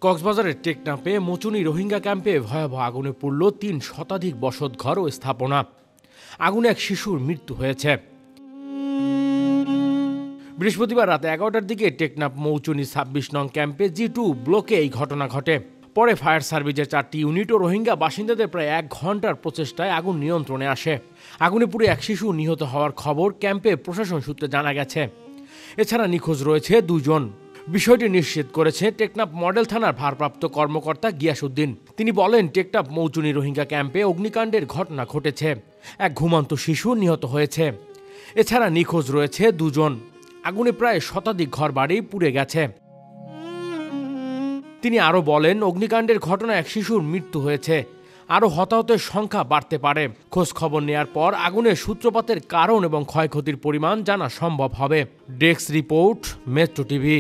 কক্সবাজারের টেকনাফে মচুনি রোহিঙ্গা ক্যাম্পে ভয়াবহ আগুনে পুড়ল ৩ শতাধিক বসতঘর ও স্থাপনা। আগুনে এক শিশুর মৃত্যু হয়েছে। বৃহস্পতিবার রাত ১১টার দিকে টেকনাফ মৌচুনি ২৬ নং ক্যাম্পে G2 ব্লকে এই ঘটনা ঘটে। পরে ফায়ার সার্ভিসের ৪টি ইউনিট ও রোহিঙ্গা বাসিন্দাদের প্রায় ১ ঘন্টার প্রচেষ্টায় আগুন নিয়ন্ত্রণে আসে। আগুনে পুড়ে এক শিশু নিহত হওয়ার খবর ক্যাম্পে প্রশাসন সূত্রে জানা গেছে। এছাড়া নিখোঁজ রয়েছে ২ জন। বিষয়টি নিশ্চিত করেছে টেকনাফ মডেল থানার ভারপ্রাপ্ত কর্মকর্তা গিয়াসউদ্দিন। তিনি বলেন, টেকনাফ মৌচুনি রোহিঙ্গা ক্যাম্পে অগ্নিকাণ্ডের ঘটনা ঘটেছে। এক ঘুমন্ত শিশু নিহত হয়েছে। এছাড়া নিখোঁজ রয়েছে ২ জন। আগুনে প্রায় শতাধিক ঘরবাড়ি পুড়ে গেছে। তিনি আরও বলেন, অগ্নিকাণ্ডের ঘটনায় এক শিশুর মৃত্যু হয়েছে। আরও হতাহতের সংখ্যা বাড়তে পারে। খোঁজ খবর নেয়ার পর আগুনের সূত্রপাতের কারণ এবং ক্ষয়ক্ষতির পরিমাণ জানা সম্ভব হবে। Desk report, metro TV.